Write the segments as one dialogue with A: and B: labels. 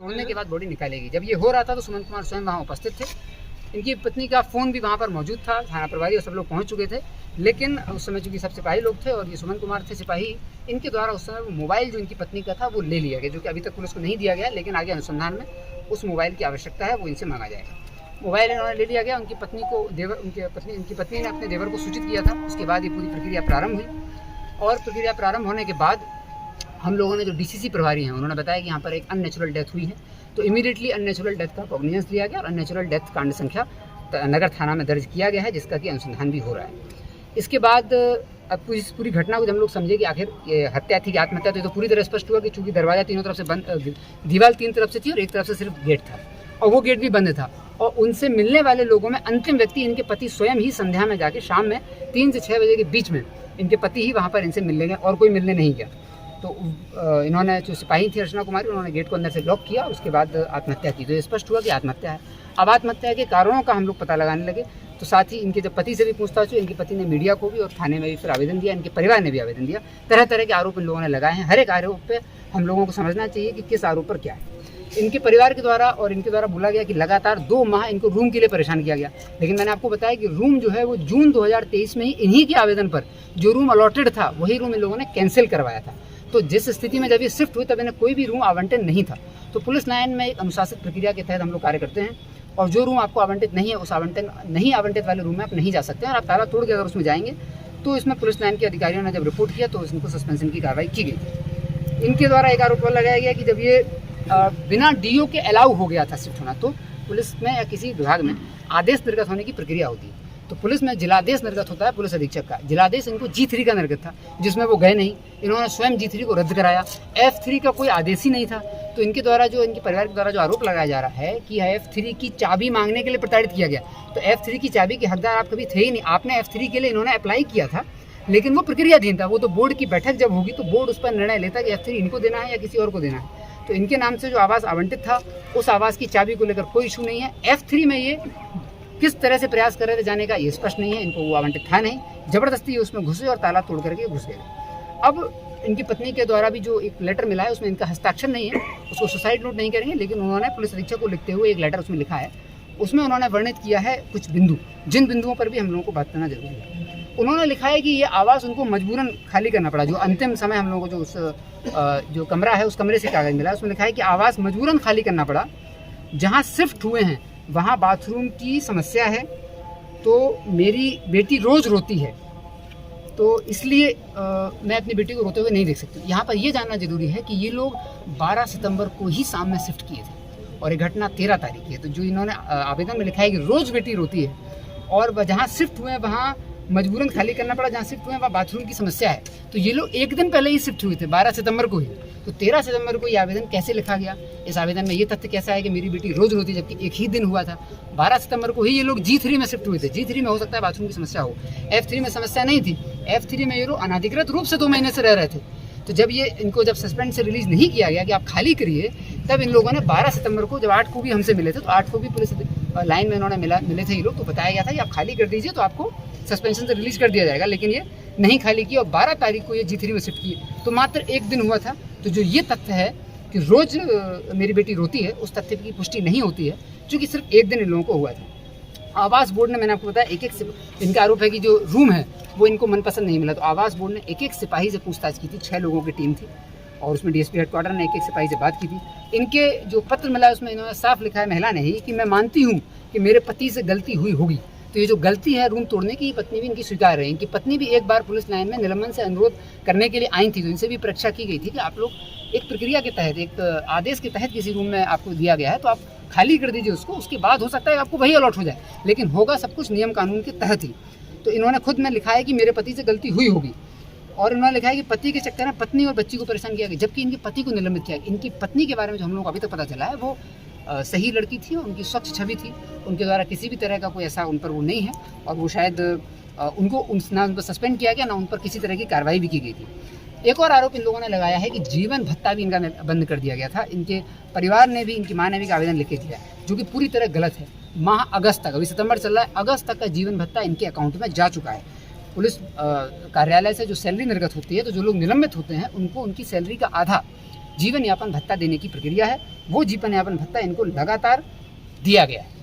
A: तोड़ने के बाद बॉडी निकालेगी। जब ये हो रहा था तो सुमन कुमार स्वयं वहाँ उपस्थित थे। इनकी पत्नी का फ़ोन भी वहाँ पर मौजूद था, थाना प्रभारी और सब लोग पहुँच चुके थे। लेकिन उस समय चूँकि सब सिपाही लोग थे और ये सुमन कुमार थे सिपाही, इनके द्वारा उस समय मोबाइल जो इनकी पत्नी का था वो ले लिया गया, जो कि अभी तक पुलिस को नहीं दिया गया, लेकिन आगे अनुसंधान में उस मोबाइल की आवश्यकता है, वो इनसे मांगा जाएगा। मोबाइल इन्होंने ले लिया गया। उनकी पत्नी ने अपने देवर को सूचित किया था। उसके बाद ये पूरी प्रक्रिया प्रारंभ हुई और प्रक्रिया प्रारंभ होने के बाद हम लोगों ने जो डीसीसी प्रभारी हैं उन्होंने बताया कि यहाँ पर एक अननेचुरल डेथ हुई है, तो इमीडिएटली अननेचुरल डेथ का कॉग्निजेंस लिया गया और अननेचुरल डेथ कांड संख्या नगर थाना में दर्ज किया गया है, जिसका कि अनुसंधान भी हो रहा है। इसके बाद अब इस पूरी घटना को जब हम लोग समझे कि आखिर ये हत्या थी कि आत्महत्या, तो पूरी तरह स्पष्ट हुआ कि चूंकि दरवाजा तीनों तरफ से बंद, दीवार तीन तरफ से थी और एक तरफ से सिर्फ गेट था और वो गेट भी बंद था। और उनसे मिलने वाले लोगों में अंतिम व्यक्ति इनके पति स्वयं ही संध्या में जाके शाम में 3 से 6 बजे के बीच में इनके पति ही वहाँ पर इनसे मिलने गए और कोई मिलने नहीं गया। तो इन्होंने जो सिपाही थी अर्चना कुमारी, उन्होंने गेट को अंदर से लॉक किया और उसके बाद आत्महत्या की। तो ये स्पष्ट हुआ कि आत्महत्या है। अब आत्महत्या के कारणों का हम लोग पता लगाने लगे, तो साथ ही इनके जब पति से भी पूछताछ हुई, इनके पति ने मीडिया को भी और थाने में भी फिर आवेदन दिया, इनके परिवार ने भी आवेदन दिया। तरह तरह के आरोप इन लोगों ने लगाए हैं। हर एक आरोप पे हम लोगों को समझना चाहिए कि किस आरोप पर क्या है। इनके परिवार के द्वारा और इनके द्वारा बोला गया कि लगातार 2 माह इनको रूम के लिए परेशान किया गया, लेकिन मैंने आपको बताया कि रूम जो है वो जून 2023 में ही इन्हीं के आवेदन पर जो रूम अलॉटेड था वही रूम इन लोगों ने कैंसिल करवाया था। तो जिस स्थिति में जब ये शिफ्ट हुई तब इन्हें कोई भी रूम आवंटन नहीं था। तो पुलिस लाइन में एक अनुशासित प्रक्रिया के तहत हम लोग कार्य करते हैं और जो रूम आपको आवंटित नहीं है उस नहीं आवंटित वाले रूम में आप नहीं जा सकते हैं और आप ताला तोड़ के अगर उसमें जाएंगे तो इसमें पुलिस लाइन के अधिकारियों ने जब रिपोर्ट किया तो इनको सस्पेंशन की कार्रवाई की गई। इनके द्वारा एक आरोप लगाया गया कि जब ये बिना डीओ के अलाउ हो गया था शिफ्ट होना, तो पुलिस में या किसी विभाग में आदेश निर्गत होने की प्रक्रिया होती है। तो पुलिस में जिलादेश निर्गत होता है पुलिस अधीक्षक का। जिलादेश इनको G3 का निर्गत था, जिसमें वो गए नहीं। इन्होंने स्वयं G3 को रद्द कराया। F3 का कोई आदेश ही नहीं था। तो इनके द्वारा जो इनके परिवार के द्वारा जो आरोप लगाया जा रहा है कि F3 की चाबी मांगने के लिए प्रताड़ित किया गया, तो F3 की चाबी के हकदार आप कभी थे ही नहीं। आपने F3 के लिए इन्होंने अप्लाई किया था, लेकिन वो प्रक्रियाधीन था। वो तो बोर्ड की बैठक जब होगी तो बोर्ड उस पर निर्णय लेता कि F3 इनको देना है या किसी और को देना है। तो इनके नाम से जो आवास आवंटित था उस आवास की चाबी को लेकर कोई इशू नहीं है। F3 में ये किस तरह से प्रयास कर रहे थे जाने का ये स्पष्ट नहीं है। इनको वो आवंटित था नहीं, जबरदस्ती ये उसमें घुसे और ताला तोड़ करके घुस गए। अब इनकी पत्नी के द्वारा भी जो एक लेटर मिला है उसमें इनका हस्ताक्षर नहीं है, उसको सुसाइड नोट नहीं करेंगे, लेकिन उन्होंने पुलिस अधीक्षक को लिखते हुए एक लेटर उसमें लिखा है। उसमें उन्होंने वर्णित किया है कुछ बिंदु, जिन बिंदुओं पर भी हम लोगों को बात करना जरूरी है। उन्होंने लिखा है कि ये आवास उनको मजबूरन खाली करना पड़ा। जो अंतिम समय हम लोगों को जो उस जो कमरा है उस कमरे से कागज मिला है, उसमें लिखा है कि आवास मजबूरन खाली करना पड़ा। जहाँ शिफ्ट हुए हैं वहाँ बाथरूम की समस्या है, तो मेरी बेटी रोज़ रोती है, तो इसलिए मैं अपनी बेटी को रोते हुए नहीं देख सकती। यहाँ पर यह जानना जरूरी है कि ये लोग 12 सितंबर को ही शाम में शिफ्ट किए थे और ये घटना 13 तारीख की है। तो जो इन्होंने आवेदन में लिखा है कि रोज़ बेटी रोती है और जहाँ शिफ्ट हुए हैं वहाँ मजबूरन खाली करना पड़ा, जहाँ शिफ्ट हुए हैं वहाँ बाथरूम की समस्या है, तो ये लोग एक दिन पहले ही शिफ्ट हुए थे, 12 सितंबर को ही। तो 13 सितंबर को ये आवेदन कैसे लिखा गया? इस आवेदन में ये तथ्य कैसा है कि मेरी बेटी रोज़ रोती, जबकि एक ही दिन हुआ था। 12 सितंबर को ही ये लोग G3 में शिफ्ट हुए थे। G3 में हो सकता है बाथरूम की समस्या हो, F3 में समस्या नहीं थी। F3 में ये लोग अनाधिकृत रूप से 2 महीने से रह रहे थे। तो जब ये इनको जब सस्पेंड से रिलीज नहीं किया गया कि आप खाली करिए, तब इन लोगों ने 12 सितंबर को जब 8 को भी हमसे मिले थे, तो 8 को भी पुलिस लाइन में इन्होंने मिले थे ये लोग, तो बताया गया था कि आप खाली कर दीजिए तो आपको सस्पेंशन से रिलीज कर दिया जाएगा, लेकिन ये नहीं खाली किया और 12 तारीख को ये G3 में शिफ्ट किए। तो मात्र एक दिन हुआ था। तो जो ये तथ्य है कि रोज़ मेरी बेटी रोती है, उस तथ्य की पुष्टि नहीं होती है, क्योंकि सिर्फ एक दिन इन लोगों को हुआ था। आवास बोर्ड ने, मैंने आपको बताया, एक इनका आरोप है कि जो रूम है वो इनको मनपसंद नहीं मिला, तो आवास बोर्ड ने एक सिपाही से पूछताछ की थी। 6 लोगों की टीम थी और उसमें DSP हेडक्वार्टर ने एक सिपाही से बात की थी। इनके जो पत्र मिला उसमें इन्होंने साफ लिखा है, महिला ने ही, कि मैं मानती हूँ कि मेरे पति से गलती हुई होगी। तो ये जो गलती है रूम तोड़ने की, पत्नी भी इनकी स्वीकार रही। इनकी पत्नी भी एक बार पुलिस लाइन में निलंबन से अनुरोध करने के लिए आई थी, तो इनसे भी परीक्षा की गई थी कि आप लोग एक प्रक्रिया के तहत, एक आदेश के तहत किसी रूम में आपको दिया गया है तो आप खाली कर दीजिए उसको, उसके बाद हो सकता है आपको वही अलॉट हो जाए, लेकिन होगा सब कुछ नियम कानून के तहत ही। तो इन्होंने खुद में लिखा है कि मेरे पति से गलती हुई होगी और इन्होंने लिखा है कि पति के चक्कर में पत्नी और बच्ची को परेशान किया गया, जबकि इनके पति को निलंबित किया गया। इनकी पत्नी के बारे में जो हम लोग को अभी तक पता चला है वो सही लड़की थी, उनकी स्वच्छ छवि थी, उनके द्वारा किसी भी तरह का कोई ऐसा उन पर वो नहीं है और वो शायद ना उनको सस्पेंड किया गया, ना उन पर किसी तरह की कार्रवाई भी की गई थी। एक और आरोप इन लोगों ने लगाया है कि जीवन भत्ता भी इनका बंद कर दिया गया था। इनके परिवार ने भी, इनकी माँ ने भी आवेदन लिख के किया, जो कि पूरी तरह गलत है। माह अगस्त तक, अभी सितंबर चल रहा है, अगस्त तक का जीवन भत्ता इनके अकाउंट में जा चुका है। पुलिस कार्यालय से जो सैलरी निर्गत होती है, तो जो लोग निलंबित होते हैं उनको उनकी सैलरी का आधा जीवन यापन भत्ता देने की प्रक्रिया है, वो जीवन यापन भत्ता इनको लगातार दिया गया है।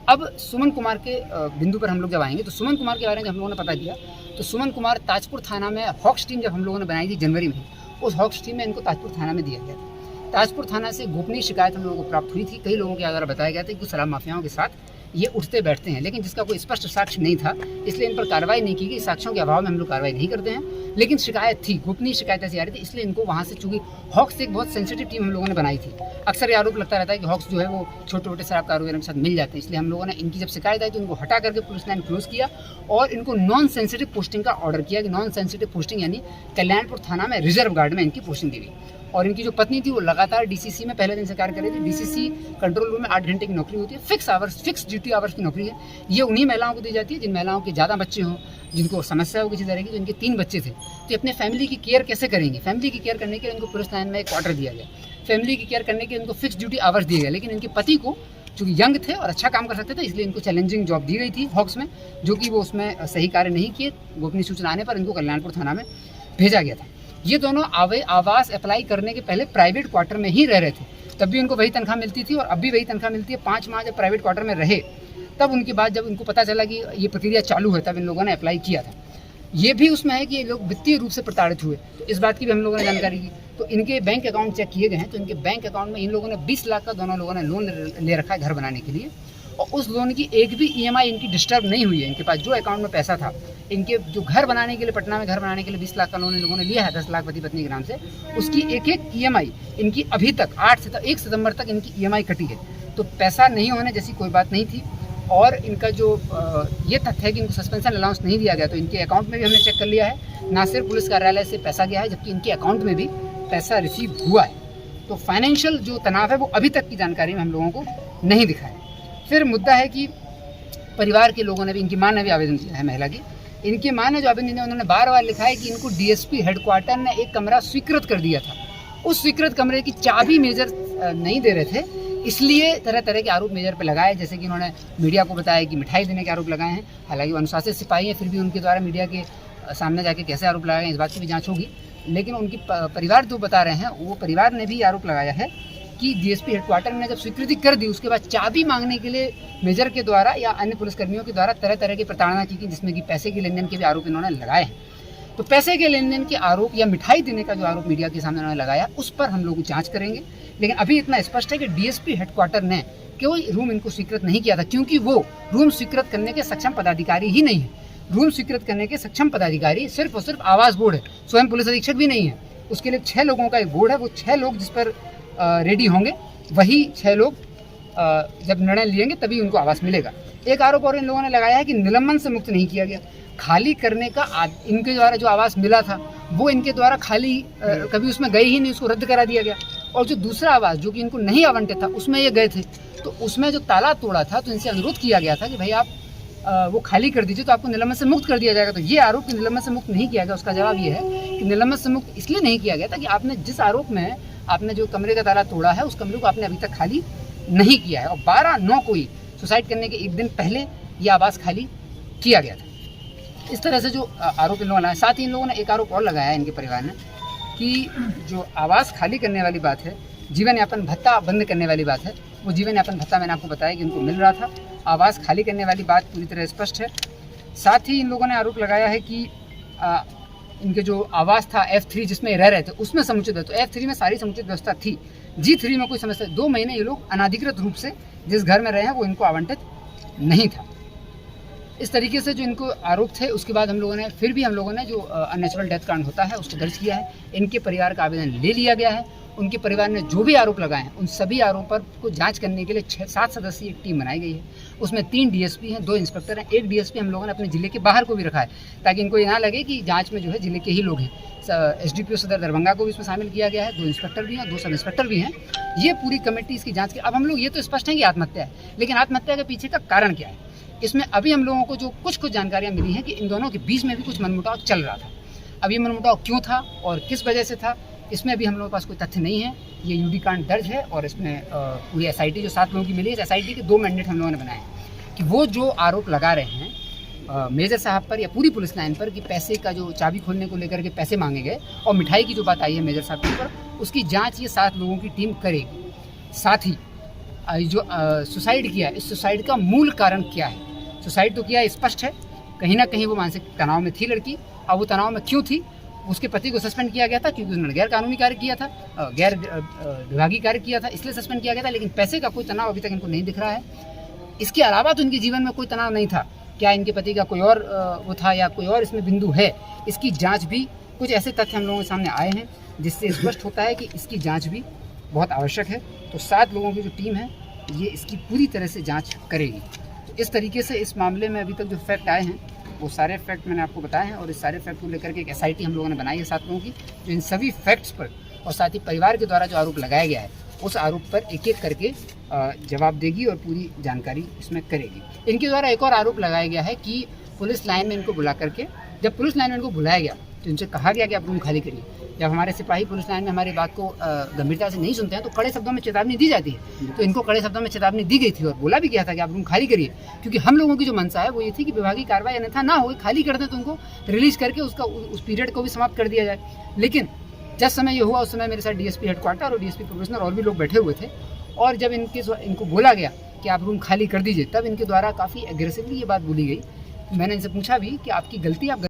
A: अब सुमन कुमार के बिंदु पर हम लोग जब आएंगे तो सुमन कुमार के बारे में हम लोगों ने पता किया तो सुमन कुमार ताजपुर थाना में हॉक्स टीम जब हम लोगों ने बनाई थी जनवरी में, उस हॉक्स टीम में इनको ताजपुर थाना में दिया गया था। ताजपुर थाना से गोपनीय शिकायत हम लोगों को प्राप्त हुई थी, कई लोगों के द्वारा बताया गया था कि कुछ शराब माफियाओं के साथ ये उठते बैठते हैं, लेकिन जिसका कोई स्पष्ट साक्ष्य नहीं था, इसलिए इन पर कार्रवाई नहीं की गई। साक्ष्यों के अभाव में हम लोग कार्रवाई नहीं करते हैं, लेकिन शिकायत थी, गोपनीय शिकायत ऐसी आ रही थी, इसलिए इनको वहाँ से, चूंकि हॉक्स एक बहुत सेंसिटिव टीम हम लोगों ने बनाई थी। अक्सर ये आरोप लगता रहता है कि हॉक्स जो है वो छोटे छोटे शराब कारोबारियों के साथ मिल जाते हैं, इसलिए हम लोगों ने इनकी जब शिकायत आई तो इनको हटा करके पुलिस लाइन क्लोज किया और इनको नॉन सेंसिटिव पोस्टिंग का ऑर्डर किया कि नॉन सेंसिटिव पोस्टिंग यानी कल्याणपुर थाना में रिजर्व गार्ड में इनकी पोस्टिंग दी गई। और इनकी जो पत्नी थी वो लगातार डीसीसी में पहले दिन से कार्य कर रही थी। डीसीसी कंट्रोल रूम में 8 घंटे की नौकरी होती है, फिक्स ड्यूटी आवर्स की नौकरी है। ये उन्हीं महिलाओं को दी जाती है जिन महिलाओं के ज़्यादा बच्चे हों, जिनको समस्या हो किसी तरह की। तो इनके 3 बच्चे थे, तो अपने फैमिली की केयर कैसे करेंगे? फैमिली की केयर करने के लिए इनको पुलिस लाइन में एक ऑर्डर दिया गया। फैमिली की केयर करने के लिए इनको फिक्स ड्यूटी आवर्स दिए गए, लेकिन इनके पति को चूँकि यंग थे और अच्छा काम कर सकते थे, इसलिए इनको चैलेंजिंग जॉब दी गई थी हॉक्स में, जो कि वो उसमें सही कार्य नहीं किए। गोपनीय सूचना आने पर इनको कल्याणपुर थाना में भेजा गया था। ये दोनों आवास अप्लाई करने के पहले प्राइवेट क्वार्टर में ही रह रहे थे, तब भी उनको वही तनख्वाह मिलती थी और अब भी वही तनख्वाह मिलती है। 5 माह जब प्राइवेट क्वार्टर में रहे, तब उनके बाद जब उनको पता चला कि ये प्रक्रिया चालू है, तब इन लोगों ने अप्लाई किया था। ये भी उसमें है कि ये लोग वित्तीय रूप से प्रताड़ित हुए, तो इस बात की भी हम लोगों ने जानकारी की। तो इनके बैंक अकाउंट चेक किए गए हैं, तो इनके बैंक अकाउंट में इन लोगों ने 20 लाख का दोनों लोगों ने लोन ले रखा है घर बनाने के लिए, और उस लोन की एक भी EMI इनकी डिस्टर्ब नहीं हुई है। इनके पास जो अकाउंट में पैसा था, इनके जो घर बनाने के लिए, पटना में घर बनाने के लिए 20 लाख का लोन इन लोगों ने लिया है 10 लाख पति पत्नी के नाम से, उसकी एक EMI इनकी अभी तक 1 सितंबर तक इनकी EMI कटी है। तो पैसा नहीं होने जैसी कोई बात नहीं थी। और इनका जो ये तथ्य है कि इनको सस्पेंशन अलाउंस नहीं दिया गया, तो इनके अकाउंट में भी हमने चेक कर लिया है, ना सिर्फ पुलिस कार्यालय से पैसा गया है, जबकि इनके अकाउंट में भी पैसा रिसीव हुआ है। तो फाइनेंशियल जो तनाव है वो अभी तक की जानकारी में हम लोगों को नहीं दिखा है। फिर मुद्दा है कि परिवार के लोगों ने भी, इनकी माँ ने भी आवेदन दिया है, महिला की, इनकी माँ ने जो आवेदन दिया उन्होंने बार लिखा है कि इनको DSP हेडक्वार्टर ने एक कमरा स्वीकृत कर दिया था। उस स्वीकृत कमरे की चाबी मेजर नहीं दे रहे थे, इसलिए तरह तरह के आरोप मेजर पर लगाए। जैसे कि उन्होंने मीडिया को बताया कि मिठाई देने के आरोप लगाए हैं, हालांकि वो अनुशासित सिपाही हैं, फिर भी उनके द्वारा मीडिया के सामने जाके कैसे आरोप लगाए हैं इस बात की भी जाँच होगी। लेकिन उनकी परिवार जो बता रहे हैं, वो परिवार ने भी आरोप लगाया है कि DSP हेडक्वार्टर ने जब स्वीकृति कर दी, उसके बाद चाबी मांगने के लिए मेजर के द्वारा या अन्य पुलिसकर्मियों के द्वारा तरह तरह की प्रताड़ना की, जिसमें कि पैसे के लेन देन के भी आरोप इन्होंने लगाए हैं। तो पैसे के लेन देन के आरोप या मिठाई देने का जो आरोप मीडिया के सामने उन्होंने लगाया, उस पर हम लोग जांच करेंगे। लेकिन अभी इतना स्पष्ट है कि DSP हेडक्वार्टर ने कोई रूम इनको स्वीकृत नहीं किया था, क्योंकि वो रूम स्वीकृत करने के सक्षम पदाधिकारी ही नहीं है। रूम स्वीकृत करने के सक्षम पदाधिकारी सिर्फ और सिर्फ आवास बोर्ड है, स्वयं पुलिस अधीक्षक भी नहीं है। उसके लिए 6 लोगों का एक बोर्ड है, वो 6 लोग जिस पर रेडी होंगे, वही 6 लोग जब निर्णय लेंगे तभी उनको आवास मिलेगा। एक आरोप और इन लोगों ने लगाया है कि निलंबन से मुक्त नहीं किया गया। खाली करने का इनके द्वारा जो आवास मिला था वो इनके द्वारा खाली कभी उसमें गए ही नहीं, उसको रद्द करा दिया गया। और जो दूसरा आवास जो कि इनको नहीं आवंटित था, उसमें ये गए थे, तो उसमें जो ताला तोड़ा था, तो इनसे अनुरोध किया गया था कि भाई आप वो खाली कर दीजिए तो आपको निलंबन से मुक्त कर दिया जाएगा। तो ये आरोप कि निलंबन से मुक्त नहीं किया गया, उसका जवाब ये है कि निलंबन से मुक्त इसलिए नहीं किया गया था कि आपने जिस आरोप में आपने जो कमरे का ताला तोड़ा है, उस कमरे को आपने अभी तक खाली नहीं किया है। और 12/9 को ही सुसाइड करने के एक दिन पहले ये आवास खाली किया गया था। इस तरह से जो आरोप इन लोगों ने लगाया। साथ ही इन लोगों ने एक आरोप और लगाया है इनके परिवार ने कि जो आवास खाली करने वाली बात है, जीवन यापन भत्ता बंद करने वाली बात है, वो जीवन यापन भत्ता मैंने आपको बताया कि उनको मिल रहा था। आवास खाली करने वाली बात पूरी तरह स्पष्ट है। साथ ही इन लोगों ने आरोप लगाया है कि इनके जो आवास था F3 जिसमें रह रहे थे, उसमें समुचित है, तो F3 में सारी समुचित व्यवस्था थी, G3 में कोई समस्या। 2 महीने ये लोग अनाधिकृत रूप से जिस घर में रहे हैं वो इनको आवंटित नहीं था। इस तरीके से जो इनको आरोप थे, उसके बाद हम लोगों ने जो अननेचुरल डेथ कांड होता है उसको दर्ज किया है। इनके परिवार का आवेदन ले लिया गया है। उनके परिवार ने जो भी आरोप लगाए हैं, उन सभी आरोपों को जांच करने के लिए 7 सदस्यीय एक टीम बनाई गई है। उसमें 3 DSP हैं, 2 इंस्पेक्टर हैं, 1 DSP हम लोगों ने अपने जिले के बाहर को भी रखा है, ताकि इनको ये ना लगे कि जांच में जो है जिले के ही लोग हैं। SDPO सदर दरभंगा को भी इसमें शामिल किया गया है, 2 इंस्पेक्टर भी हैं, 2 सब इंस्पेक्टर भी हैं। ये पूरी कमेटी इसकी जाँच की। अब हम लोग ये तो स्पष्ट है कि आत्महत्या है, लेकिन आत्महत्या के पीछे का कारण क्या है, इसमें अभी हम लोगों को जो कुछ जानकारियाँ मिली हैं कि इन दोनों के बीच में भी कुछ मनमुटाव चल रहा था। अब ये मनमुटाव क्यों था और किस वजह से था, इसमें अभी हम लोगों के पास कोई तथ्य नहीं है। ये UD कांड दर्ज है और इसमें पूरी SIT जो 7 लोगों की मिली है, SIT के 2 मैंडेट हम लोगों ने बनाए कि वो जो आरोप लगा रहे हैं मेजर साहब पर या पूरी पुलिस लाइन पर कि पैसे का जो चाबी खोलने को लेकर के पैसे मांगे गए और मिठाई की जो बात आई है मेजर साहब के ऊपर, उसकी जांच ये 7 लोगों की टीम करेगी। साथ ही जो सुसाइड किया, इस सुसाइड का मूल कारण क्या है। सुसाइड तो किया स्पष्ट है, कहीं ना कहीं वो मानसिक तनाव में थी लड़की। अब वो तनाव में क्यों थी, उसके पति को सस्पेंड किया गया था क्योंकि उन्होंने गैर कानूनी कार्य किया था, गैर विभागीय कार्य किया था, इसलिए सस्पेंड किया गया था। लेकिन पैसे का कोई तनाव अभी तक इनको नहीं दिख रहा है। इसके अलावा तो इनके जीवन में कोई तनाव नहीं था। क्या इनके पति का कोई और वो था या कोई और इसमें बिंदु है, इसकी जांच भी, कुछ ऐसे तथ्य हम लोगों के सामने आए हैं जिससे स्पष्ट होता है कि इसकी जांच भी बहुत आवश्यक है। तो 7 लोगों की जो टीम है ये इसकी पूरी तरह से जांच करेगी। तो इस तरीके से इस मामले में अभी तक जो फैक्ट आए हैं वो सारे फैक्ट मैंने आपको बताए हैं, और इस सारे फैक्ट को लेकर के एक SIT हम लोगों ने बनाई है 7 लोगों की, जो इन सभी फैक्ट्स पर और साथ ही परिवार के द्वारा जो आरोप लगाया गया है उस आरोप पर एक एक करके जवाब देगी और पूरी जानकारी इसमें करेगी। इनके द्वारा एक और आरोप लगाया गया है कि पुलिस लाइन में इनको बुला करके, जब पुलिस लाइन में इनको बुलाया गया तो इनसे कहा गया कि आप रूम खाली करिए। जब हमारे सिपाही पुलिस लाइन में हमारी बात को गंभीरता से नहीं सुनते हैं तो कड़े शब्दों में चेतावनी दी जाती है। तो इनको कड़े शब्दों में चेतावनी दी गई थी और बोला भी गया था कि आप रूम खाली करिए, क्योंकि हम लोगों की जो मंशा है वो ये थी कि विभागीय कार्रवाई अन्यथा ना हो, खाली कर दें तो उनको रिलीज करके उसका उस पीरियड को भी समाप्त कर दिया जाए। लेकिन जब समय ये हुआ उस समय मेरे साथ DSP हेडक्वार्टर और DSP प्रोफेशनल और भी लोग बैठे हुए थे, और जब इनको बोला गया कि आप रूम खाली कर दीजिए, तब इनके द्वारा काफ़ी एग्रेसिवली ये बात बोली गई। मैंने इनसे पूछा भी कि आपकी गलती, आप